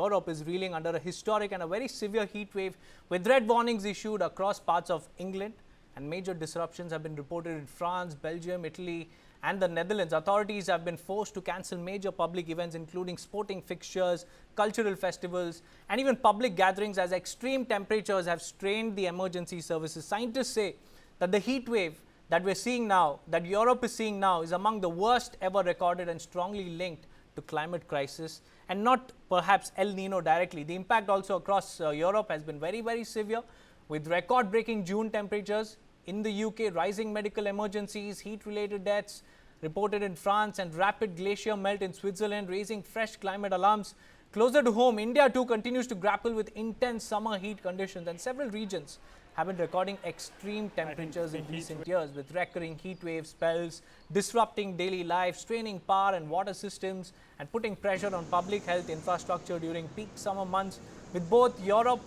Europe is reeling under a historic and a very severe heat wave with red warnings issued across parts of England, and major disruptions have been reported in France, Belgium, Italy and the Netherlands. Authorities have been forced to cancel major public events including sporting fixtures, cultural festivals and even public gatherings as extreme temperatures have strained the emergency services. Scientists say that the heat wave that we're seeing now, that Europe is seeing now, is among the worst ever recorded and strongly linked to climate crisis, and not perhaps El Nino directly. The impact also across Europe has been very, very severe, with record-breaking June temperatures in the UK, rising medical emergencies, heat-related deaths reported in France, and rapid glacier melt in Switzerland, raising fresh climate alarms. Closer to home, India too continues to grapple with intense summer heat conditions, and several regions have been recording extreme temperatures in recent years, with recurring heat wave spells disrupting daily life, straining power and water systems and putting pressure on public health infrastructure during peak summer months. With both Europe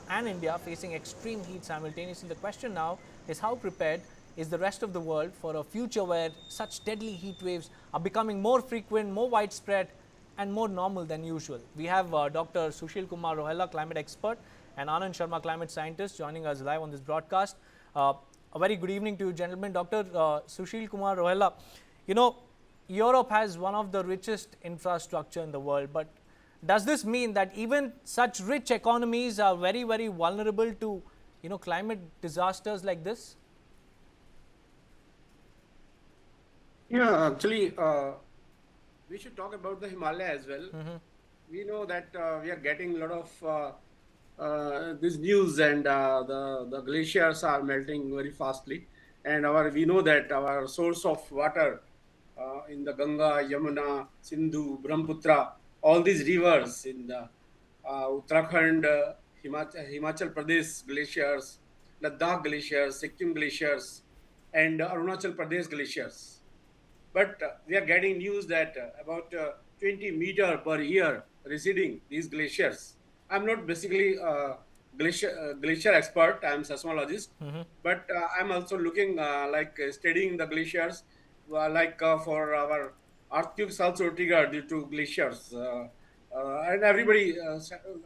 and India facing extreme heat simultaneously, the question now is how prepared is the rest of the world for a future where such deadly heat waves are becoming more frequent, more widespread and more normal than usual. We have Dr. Sushil Kumar Rohela, climate expert, and Anand Sharma, climate scientist, joining us live on this broadcast. A very good evening to you, gentlemen. Dr. Sushil Kumar Rohela, you know, Europe has one of the richest infrastructure in the world, but does this mean that even such rich economies are very, very vulnerable to, climate disasters like this? Yeah, actually, we should talk about the Himalaya as well. We know that we are getting a lot of this news, and the glaciers are melting very fastly. And we know that our source of water in the Ganga, Yamuna, Sindhu, Brahmaputra, all these rivers in the Uttarakhand, Himachal Pradesh glaciers, Ladakh glaciers, Sikkim glaciers, and Arunachal Pradesh glaciers. But we are getting news that about 20 meter per year receding these glaciers. I'm not basically a glacier expert. I'm a seismologist, but I'm also looking studying the glaciers, for our earthquakes also triggered due to glaciers. And everybody,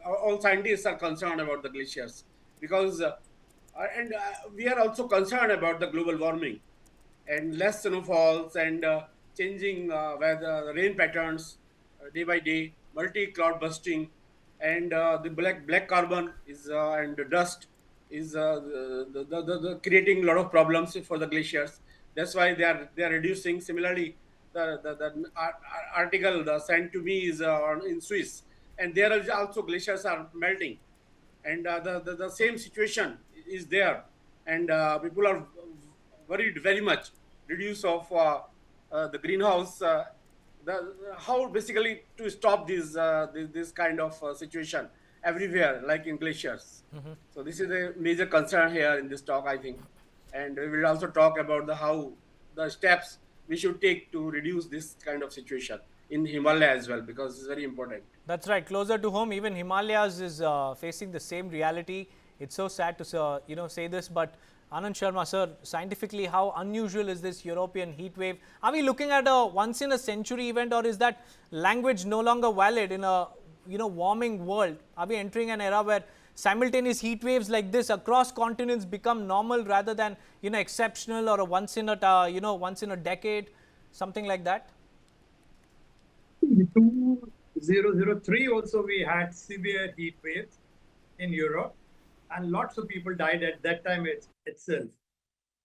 all scientists are concerned about the glaciers because, and we are also concerned about the global warming and less snowfalls and changing weather, rain patterns day by day, multi cloud busting, and the black carbon is and the dust is the creating a lot of problems for the glaciers. That's why they are reducing. Similarly, the article sent to me is in Swiss, and there is also glaciers are melting, and the same situation is there, and people are worried very much reduce of the greenhouse how basically to stop this kind of situation everywhere like in glaciers. So this is a major concern here in this talk, I think, and we will also talk about how the steps we should take to reduce this kind of situation in Himalaya as well, because it's very important. That's right. Closer to home, even Himalayas is facing the same reality. It's so sad to say this, but Anand Sharma, sir, scientifically, how unusual is this European heat wave? Are we looking at a once-in-a-century event, or is that language no longer valid in a warming world? Are we entering an era where simultaneous heat waves like this across continents become normal rather than exceptional or a once in a decade, something like that? 2003 also we had severe heat waves in Europe, and lots of people died at that time itself.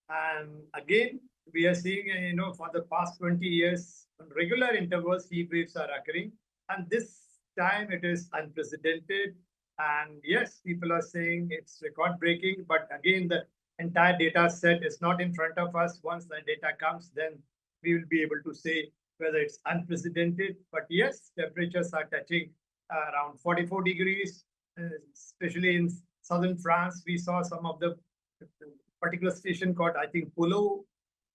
And again, we are seeing, for the past 20 years, on regular intervals, heat waves are occurring. And this time it is unprecedented. And yes, people are saying it's record breaking, but again, the entire data set is not in front of us. Once the data comes, then we will be able to say whether it's unprecedented. But yes, temperatures are touching around 44 degrees, especially in southern France. We saw some of the particular station called, I think, Polo,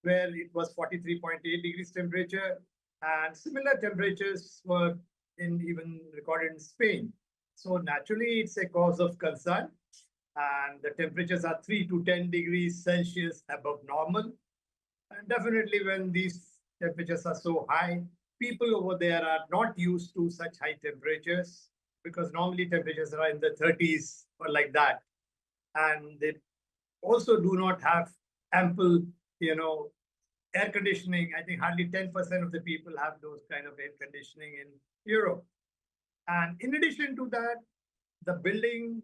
where it was 43.8 degrees temperature, and similar temperatures were even recorded in Spain. So naturally, it's a cause of concern, and the temperatures are 3 to 10 degrees Celsius above normal. And definitely, when these temperatures are so high, people over there are not used to such high temperatures. because normally temperatures are in the 30s or like that. And they also do not have ample, air conditioning. I think hardly 10% of the people have those kind of air conditioning in Europe. And in addition to that, the building,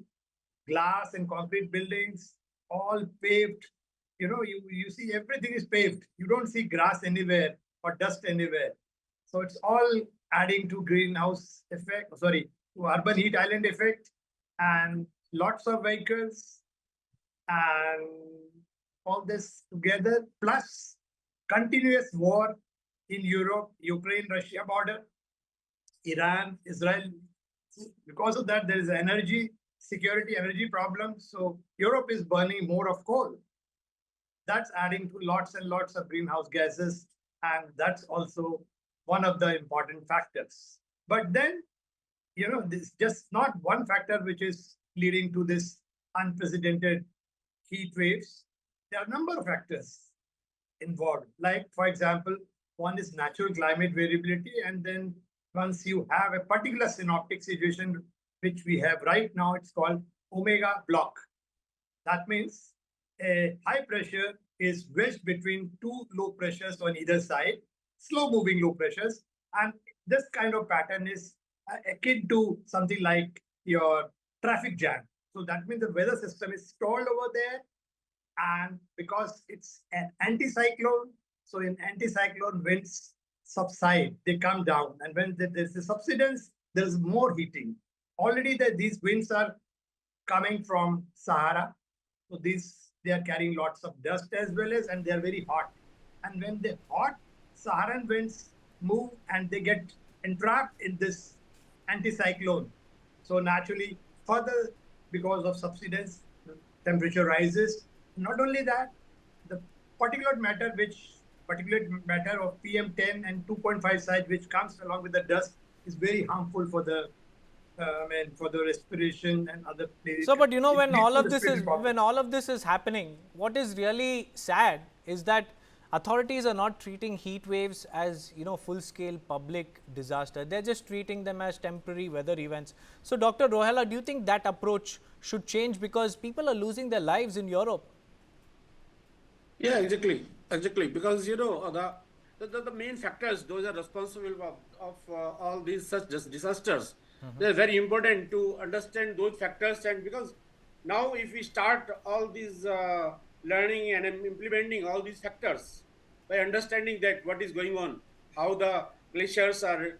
glass and concrete buildings, all paved. You see everything is paved. You don't see grass anywhere or dust anywhere. So it's all adding to greenhouse effect, sorry, to urban heat island effect, and lots of vehicles and all this together, plus continuous war in Europe, Ukraine-Russia border, Iran, Israel. Because of that, there is energy security, energy problems. So Europe is burning more of coal. That's adding to lots and lots of greenhouse gases. And that's also one of the important factors. But then, this just not one factor which is leading to this unprecedented heat waves. There are a number of factors involved. Like, for example, one is natural climate variability. And then once you have a particular synoptic situation, which we have right now, it's called omega block. That means a high pressure is wedged between two low pressures on either side, slow moving low pressures. And this kind of pattern is akin to something like your traffic jam. So that means the weather system is stalled over there. And because it's an anticyclone, so in anticyclone, winds subside, they come down. And when there's a subsidence, there's more heating. Already these winds are coming from Sahara. So they are carrying lots of dust as well as, and they are very hot. And when the hot Saharan winds move and they get entrapped in this anticyclone, so naturally further because of subsidence, the temperature rises. Not only that, the particulate matter of PM10 and 2.5 size, which comes along with the dust, is very harmful for the for the respiration and other places. So, but when all of this is happening, what is really sad is that authorities are not treating heat waves as full scale public disaster. They're just treating them as temporary weather events. So, Dr. Rohela, do you think that approach should change, because people are losing their lives in Europe? Yeah, exactly. Because the main factors, those are responsible of all these such disasters. They're very important to understand those factors, and because now if we start all these learning and implementing all these factors by understanding that what is going on, how the glaciers are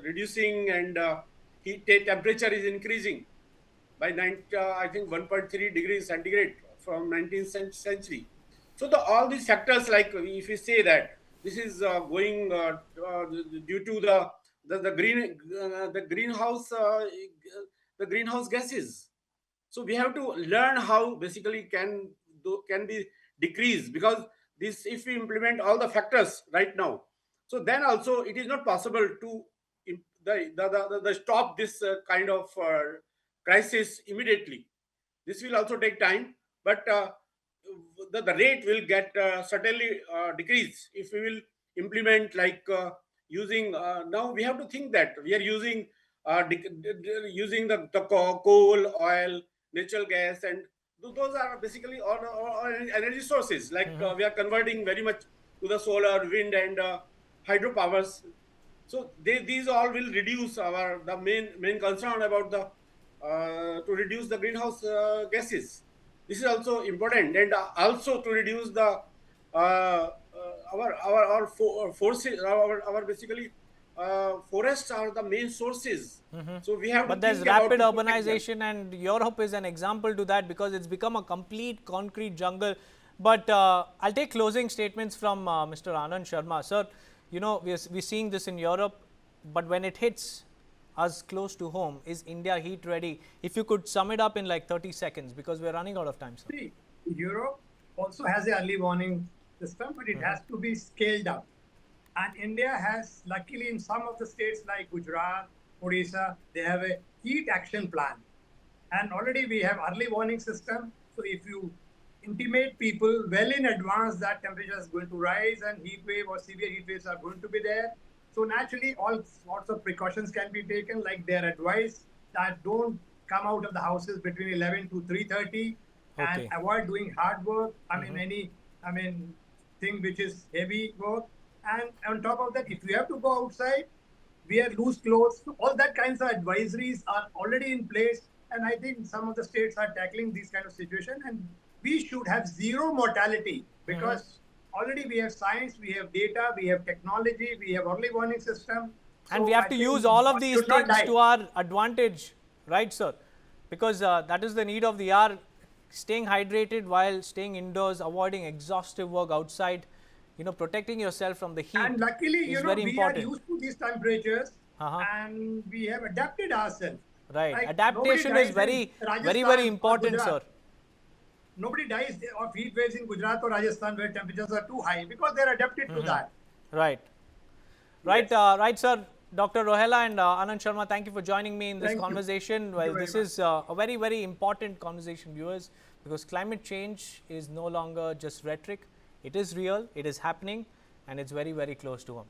reducing and heat temperature is increasing by I think 1.3 degrees centigrade from 19th century. So all these factors, like if we say that this is going due to the greenhouse gases. So we have to learn how basically can be decreased, because this, if we implement all the factors right now, so then also it is not possible to stop this kind of crisis immediately. This will also take time, but the rate will get certainly decrease if we will implement like using now we have to think that we are using using the coal, oil, natural gas, and those are basically all energy sources. Like we are converting very much to the solar, wind, and hydropowers. So these all will reduce the main concern about the to reduce the greenhouse gases. This is also important, and also to reduce the forces. Our basically forests are the main sources. So we have. But there's rapid urbanization, and Europe is an example to that, because it's become a complete concrete jungle. But I'll take closing statements from Mr. Anand Sharma. Sir, we're seeing this in Europe, but when it hits us close to home, is India heat ready? If you could sum it up in like 30 seconds, because we're running out of time, sir. See, Europe also has an early warning system, but it has to be scaled up. And India has, luckily, in some of the states like Gujarat, Odisha, they have a heat action plan. And already we have early warning system. So if you intimate people well in advance that temperature is going to rise and heat wave or severe heat waves are going to be there, So naturally, all sorts of precautions can be taken, like their advice that don't come out of the houses between 11 to 3:30 and Okay. avoid doing hard work. I mean, thing which is heavy work. And on top of that, if you have to go outside, wear loose clothes. So all that kinds of advisories are already in place. And I think some of the states are tackling these kind of situation. And we should have zero mortality because already we have science, we have data, we have technology, we have early warning system. And we So have I to think use all of one these should not things die. to our advantage, right, sir? Because that is the need of the hour. Staying hydrated while staying indoors, avoiding exhaustive work outside, protecting yourself from the heat And luckily, is very we are important. used to these temperatures Uh-huh. and we have adapted ourselves. Right. Like nobody Adaptation is dies in very Rajasthan or important, sir. Gujarat. Nobody dies of heat waves in Gujarat or Rajasthan where temperatures are too high because they're adapted to that. Right. Right, Yes. right, sir. Dr. Rohela and Anand Sharma, thank you for joining me in this Thank you. conversation. Thank Well, you very this much. is a very, very important conversation, viewers, because climate change is no longer just rhetoric. It is real, it is happening, and it's very, very close to home.